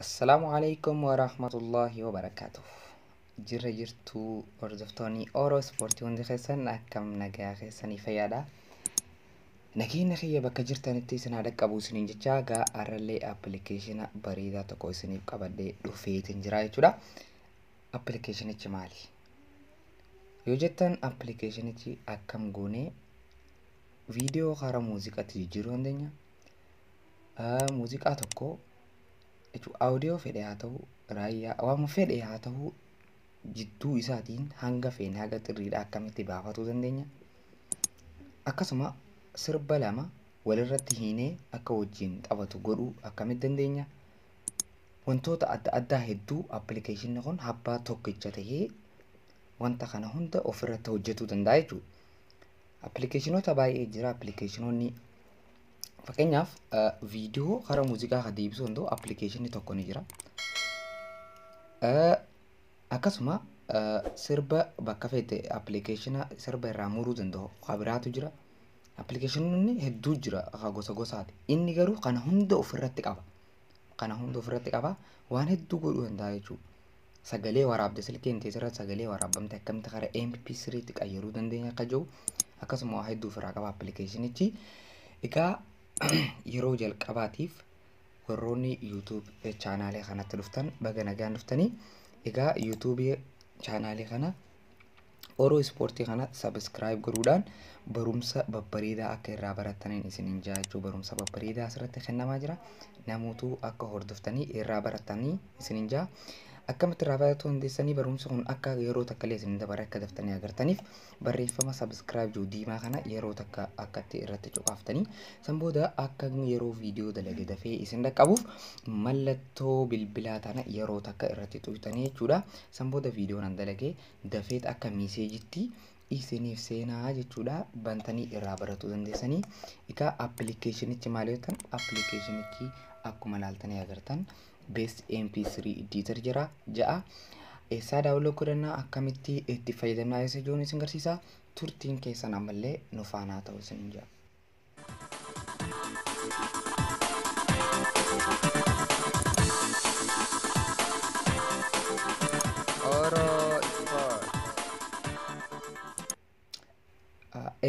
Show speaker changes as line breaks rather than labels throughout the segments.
Assalaamu calaykum waraxmatullaahi wabarakaatuh. Jirra jirtuu hordoftoonni Oromoo Ispoortii hundi keessan akkam nagaa keessanii fayyaadha. Nageenya kiyya bakka jirtanitti isin haa dhaqqabu isiniin jechaa gaa har'allee appilikeeshina bareedaa tokko isiniif qabadhee dhufeetiin jira jechuudha. Appilikeeshinichi maali? Yoo jettan appilikeeshinichi akkam goonee viidiyoo karaa muuziqaatti jijjiiruu dandeenya. Muuziqaa tokko audio fedhe haa ta'u raayyaa waan fedhe haa ta'u jidduu isaatiin hanga feene haga xirriidha akkamitti baafachuu dandeenya. Akkasuma sirba lama walirratti hiinee akka wajjin taphatu godhuu akkamitti dandeenya. Wantoota adda addaa hedduu appilikeeshinni kun habbaa tokkicha ta'ee wanta kana hunda ofirratti hojjetuu danda'a jechuudha. Appilikeeshinoota baay'ee jira. Appilikeeshinoonni fakkeenyaaf viidiyoo karaa muuziqaa kan deebisuu danda'u appilikeeshinni tokko ni jira. Akkasuma sirba bakka feete appilikeeshina sirba irraa muruu danda'u kan biraatu jira. Appilikeeshinoonni hedduu jira gosa gosaati. Inni garuu kana hunda ofirratti qaba. Waan hedduu godhuu danda'a jechuudha. Sagalee waraabde silkeen teessirratti sagalee waraabamte akkamitti karaa MP3tti qayyaruu dandeenya akka jiru akkasuma waa hedduu ofirraa qaba appilikeeshinichi. Egaa yeroo jalqabaatiif warroonni YouTube chaanaalee kanatti dhuftan baga nagaan dhuftanii. Egaa YouTube chaanaalee kana Oromoo Ispoortii kana subscribe godhuudhaan barumsa babbareedaa akka irraa barataniin isiniin jechuu barumsa babbareedaa asirratti kennamaa jira. Namoota akka hordoftanii irraa baratanii isiniin jaa. Akkamitti irraa baratuu dandeessanii barumsa kun akka yeroo takka illee isin dabare akka daftanii agartaniif barreeffama subscribe jiru diimaa kana yeroo takka akkatti irratti cuqaaftanii san booda akka yeroo viidiyoo dalage dafee isin dhaqqabuuf mallattoo bilbilaa tana yeroo takka irratti tuqxanii jechuudha. San booda viidiyoon dalagee dafeet akka miiseejitti isiniif seenaa jechuudha. Bantanii irraa baratuu dandeessanii. Egaa appilikeeshinichi maal yoo ta'an appilikeeshinichi akkuma ilaaltanii agartan Best MP3 editor jira ja'a. Eessaa daawwachuu godhannaa akkamitti itti fayyadamnaa isa jiruun isin agarsiisa. Turtiin keessan ammallee nu faana ta'uu isin jira.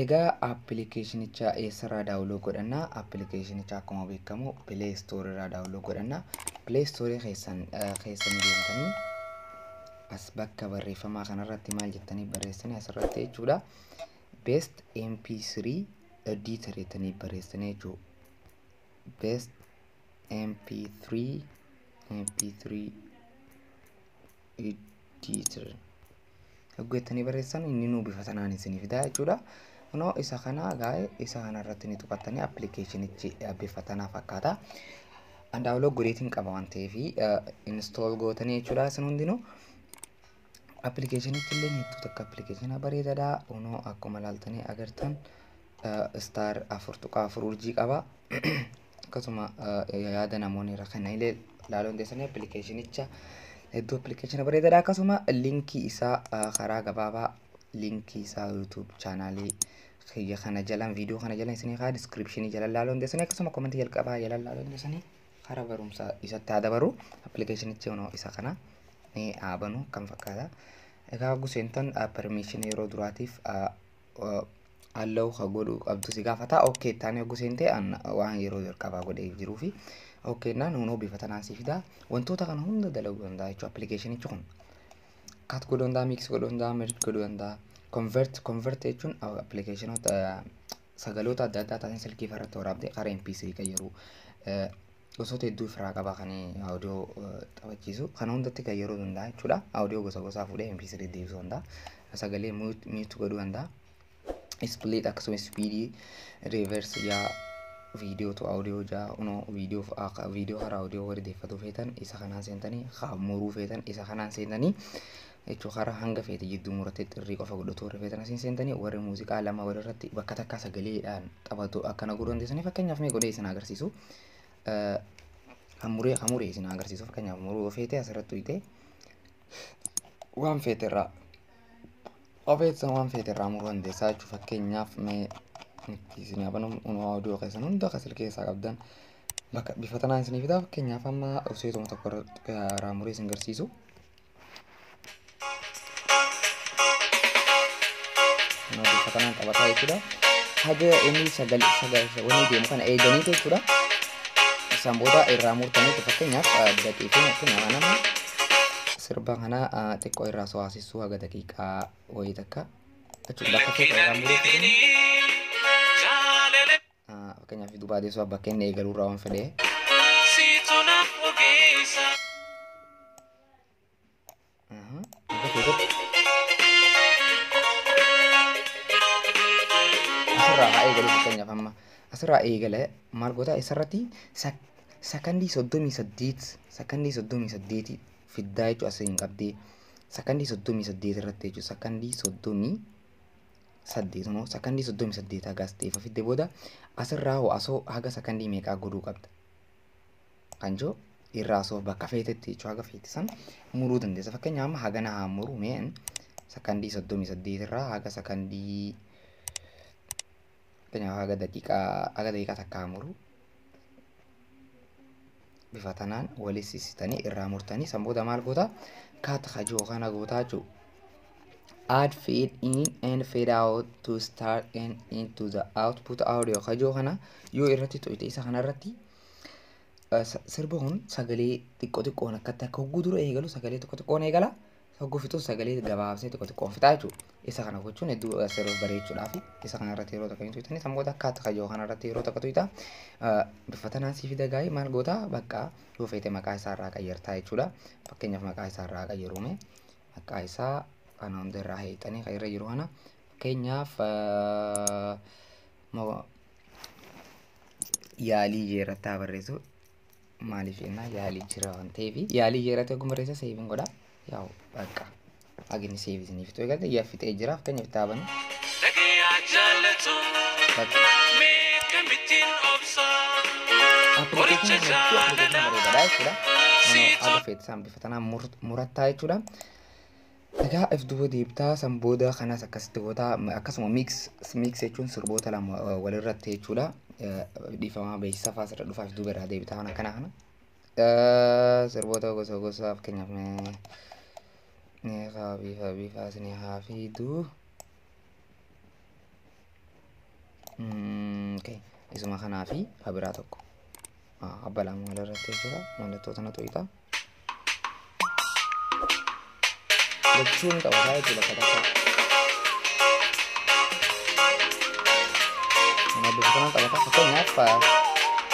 Egaa appilikeeshinicha eessarraa daawwachuu godhannaa. Appilikeeshinicha akkuma beekamu Play Store irraa daawwachuu godhannaa. Play Store keessan deemtanii as bakka barreeffamaa kanarratti maal jettanii barreessanii asirratti jechuudha. Best MP3 editor jettanii barreessanii jechuudha. Best MP3 editor hojjettanii barreessan inni nu bifa sanaan isiniif fidaa jechuudha. Kunoo isa kana gaa'e isa kanarratti ni tuqattanii appilikeeshinichi bifa tanaa fakkaata. Daawwachuu godheetiin qaba waan ta'eef install gootanii jechuudha. Isin hundinuu appilikeeshinichi illee hedduu takka appilikeeshina bareedaadha. Kunoo akkuma ilaaltanii agartan star 4.4 urjii qaba. Akkasuma yaada namoonni irra kana illee ilaaluu dandeessanii appilikeeshinicha hedduu appilikeeshina bareedaadha. Akkasuma linkii isaa karaa gabaabaa linkii isaa YouTube chaanaalii kiyya kana jalaan viidiyoo kana jalaan isinii karaa descriptionii jalaan ilaaluu dandeessanii akkasuma komentii jalqabaa jalaan ilaaluu dandeessanii karaa barumsa isatti haa dabaru. Appilikeeshinichi isa kana ni aabanu kan fakkaata. Egaa guseentan permission yeroo duraatiif allow ka godhu qabdu si gaafata. Okay taanee guseentee waan yeroo jalqabaa godhee jiruu fi okay naan hunoo bifa tanaan si fida. Wantoota kana hunda dalaguu danda'a jechuudha appilikeeshinichi kun. Cut godhuu danda'a, mix godhuu danda'a, merge godhuu danda'a. Convert jechuun appilikeeshinoota sagaloota adda addaa taasisan silkii irratti waraabdee karaa MP3 qayyaruu. Gosoota hedduu ofirraa qaba kan audio taphachiisu. Kana hundatti qayyaruu danda'a jechuudha. Audio gosa gosaa fuudhee MP3 deebisuu danda'a. Sagalee mute godhuu danda'a. Split akkasumas speed reverse yaa video to audio jaa video karaa audio wardeeffatu feetan isa kanaan seentanii muruu feetan isa kanaan seentanii jechuun karaa hanga feete jidduu murattee xirrii qofa godhatu warri feetan asiin seentanii warri muuziqaa lama walirratti bakka takka sagaleedhaan taphatu akkana godhuu dandeessanii. Fakkeenyaaf mee godhee isin agarsiisu. Hamuree isin agarsiisu. Fakkeenyaaf muruu feete asirratti uyitee waan feete irraa ofeetsan waan feete irraa muruu dandeessaa jechuudha. Fakkeenyaaf mee isin yaabanu audio keessan hunda akka silkii keessaa qabdan bakka bifa tanaan isiniif fida. Fakkeenyaaf amma oseetuma tokko raamuree isin garsiisu. Bifa tanaan taphataa jechuudha. Haga inni wanni deemu kana eeganiitu jechuudha. Isaan booda irraa murtaniitu fakkeenyaaf daqiiqaa nama sirba kana xiqqoo irraa so'aasisuu haga daqiiqaa wayii takka jechuudha. Bakka keessa irraa muruutu fakkeenyaaf duubaa deessu bakka inni eegaluu irraa waan fedhe. Asirraa haa eegalu fakkeenyaaf amma asirraa eegale maal goota isarratti sakandii 38 fiddaa jechuudha asiin qabdee sakandii 38 irratti jechuudha sakandii 38 hagas ta'eef fiddee booda asirraa ho'asoo haga sakandii meeqaa godhuu qabda kan jiru irraa asoo bakka feetetti jechuudha haga feete san muruu dandeessa fakkeenyaaf amma hagana haa muruu meen sakandii 38 irraa haga sakandii fakkeenyaaf haga daqiiqaa takka haa muruu bifa tanaan walitti irraa murtanii san booda maal goota kaata hajoo kana gootaa jechuudha. Add fade in and fade out to start and into the output audio hajoo kana yoo irratti to'ite isa kana irratti sirba kun sagalee xiqqoon akka gudura eegalu sagalee xiqqoon eegala hogguu fixu sagalee gabaabsee xiqqoon fixaa jechuudha. Isa kana gochuun hedduu sirba bareechuudhaaf isa kana irratti yeroo tokko to'itanii san booda kaata hajoo kana irratti yeroo tokko to'ita bifa tanaan siif dagaa'ee maal goota bakka yoo feete maqaa isaa irraa qayyartaa jechuudha. Fakkeenyaaf maqaa isaa irraa qayyaruume maqaa isaa kana hunda irraa heexanii kan irra jiru kana fakkeenyaaf yaalii jeerattaa barreessu maaliif jennaa yaalii jira waan ta'eef yaalii jeeratti ogummaa barreessa seeviin godha yaa'u bakka agni seevisiniif ta'u eegalte yaafixee jira fakkeenyaaf taaban bifa tanaan murattaa jechuudha. Egaa if duuba deebtaa san booda kanas akkasitti goota akkasuma mix jechuun sirboota lama walirratti jechuudha. Dhiifamaa beeksisa fa'aa irra dhufaaf duuba irraa deebitaa kana kana sirboota gosa fakkeenyaaf bifa isin haa fidu isuma kanaa fi habiraa tokko abba lama walirratti jechuudha. Mallattoota na to'ita. Lechuun qabataa jechuudha katakaa. Mana bifa kanaan qabataa fakkeenyaaf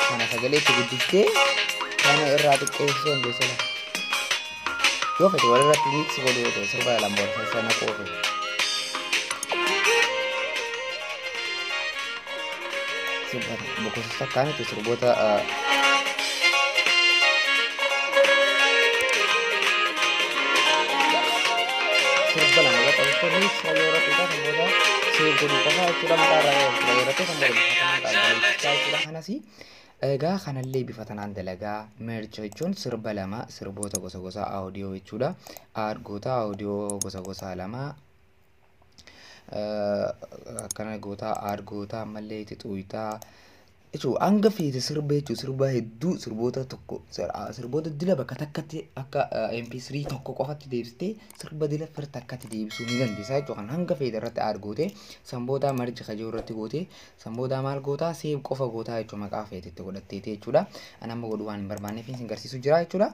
kana sagalee itti guddistee kana irraa xiqqeessuu dandeessa laata. Yoo fedhe walirratti mix godhuu yoo ta'e sirba lama wal keessa naquu fedhe. Sirba boqotuus akkaanitti sirboota sirba lama irratti abistanii mix yoo irratti kan booda seef godhuu qofaa jechuudha maqaa irraa yoo irratti kan booda jechuudha kanas egaa kanallee bifa tanaan dalagaa merge jechuun sirba lama sirboota gosa audio jechuudha. Goota audio gosa lama akkana goota goota ammallee itti xuuyitaa jechuudha. Hanga feete sirba jechuudha sirba hedduu sirboota tokko sirboota dila bakka takkatti akka MP3 tokko qofatti deebistee sirba dila fir takkatti deebisuu ni dandeessa jechuudha. Kan hanga feete irratti goote san booda marji kajoo irratti goote san booda maal goota seef qofa goota jechuudha maqaa feetetti godhatteeti jechuudha. Ani amma godhuu waan hin barbaanneef isin garsiisu jira jechuudha.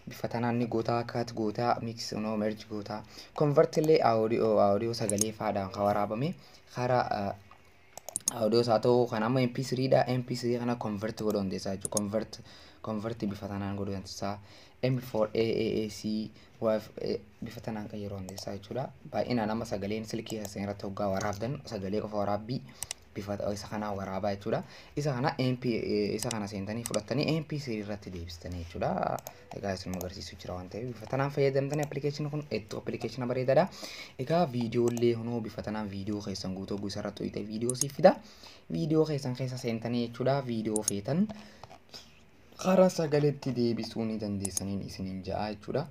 Bifa tanaan ni goota cut goota mix no merge goota convert illee audio sagalee faadhaan kan waraabame karaa audio satu kan amma MP3 da MP3 kana convert godhuu dandeessa jechuudha. Convert bifa tanaan godhuu dandeessa. MP4 AAC WAV bifa tanaan kan yeroo dandeessa jechuudha. Baay'inaan amma sagaleen silkii keessan irratti hoggaa waraabdan sagalee qofa waraabbii bifa isa kana waraabaa jechuudha. Isa kana seentanii fudhattanii MP3 irratti deebistanii jechuudha. Egaa isin agarsiisu jira waan ta'eef bifa tanaan fayyadamtanii appilikeeshiniin kun iddoo appilikeeshina bareedaadha. Egaa viidiyoolee hunoo bifa tanaan viidiyoo keessan guutuu guutuu irratti hojjete viidiyoo siif fida. Viidiyoo keessan keessa seentanii jechuudha. Viidiyoo feetan karaa sagaleetti deebisuu ni dandeessaniin isiniin ja'a jechuudha.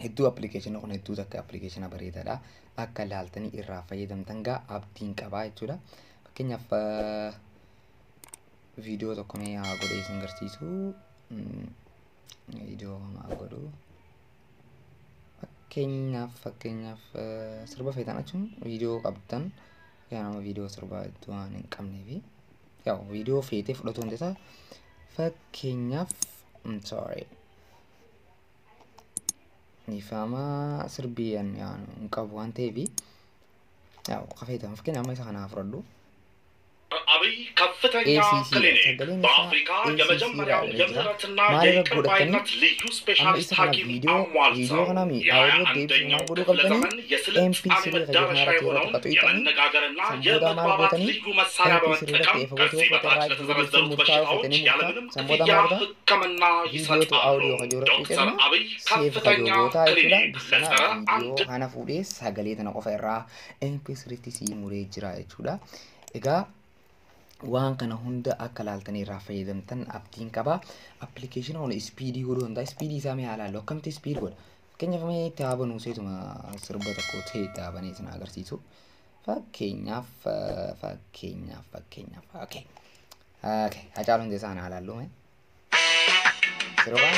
Hedduu appilikeeshina kun hedduu takka appilikeeshina bareedaadha. Akka ilaaltanii irraa fayyadamtan gaa abdiin qabaa jechuudha. Fakkeenyaaf Video tokko mee haa godhee isin agarsiisu. Video haa godhu. Fakkeenyaaf sirba feetan achuun video qabdan yaa nama video sirba waan hin qabneefi yaa video feetee fudhatu hundi isaa fakkeenyaaf sorry nifama sirbiyan yaa hin qabu waan ta'eefi yaa kafeetan fakkeenyaaf amma isa kana fudhadhu.
አብይ ከፍተኛ ክሊኒክ በአፍሪካ የመጀመሪያው የምህረትና የቅርባይነት ልዩ ስፔሻሊስት ሐኪም አሟልተው የ21ኛው ክፍለ ዘመን የስልጣኔ መዳረሻ የሆነውን የመነጋገርና የመግባባት ልዩ መሳሪያ በመጠቀም ከዚህ በታች ለተዘረዘሩት በሽታዎች ያለምንም ክፍያ ሕክምና ይሰጣሉ። ዶክተር አብይ ከፍተኛ ክሊኒክ ለጸረ አንድ
kana fuudhee sagalee tana qofa irraa MP3 sii muree jira jechuudha. Egaa waan kana hunda akka laaltanii irraa fayyadamtan abdiin qaba. Application on speedii godhuu hundaa speedii isaa mee haalaallu akkamitti speed godha. Fakkeenyaaf mee itti haabanuu seetuma sirba tokko ta'e itti haabanee isin agarsiisu. Fakkeenyaaf okay. Hacaaluu Hundeessaa haalaallu mee. Sirbaan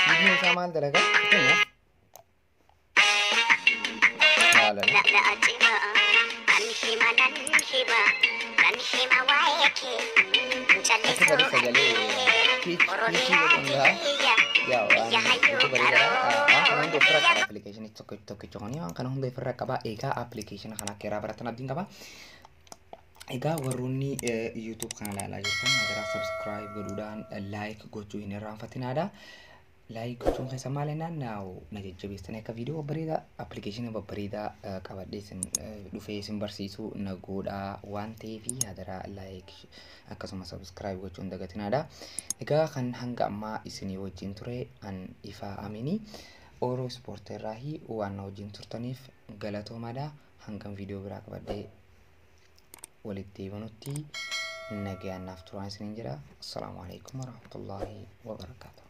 speedii isaa maal dalagaa fakkeenyaaf. Application tokkicha kuni kan hunda ifirra qaba. Egaa application kana keeraa baratan abdiin qaba. Egaa warroonni YouTube kana ilaalaa jirtan gara subscribe godhuudhaan like gochuu hin irraanfatinaadha. Like gochuun keessa maal jennaan naaw na jajjabeessanii akka viidiyoo babbareedaa application babbareedaa qabadhee isin dhufee isin barsiisuu na godhaa waan ta'eef yaadara like akkasuma subscribe gochuun dagatinaadha. Egaa kan hanga ammaa isinii wajjin ture an Ifaa Aminii Oromoo Ispoortii irraa waan na wajjin turtaniif galatoomaadha. Hangam viidiyoo biraa qabadhee walitti deebinutti nagayaan naaf turaan isiniin jedha. Assalaamu alaykum warahmatullaahi wabarakaatuh.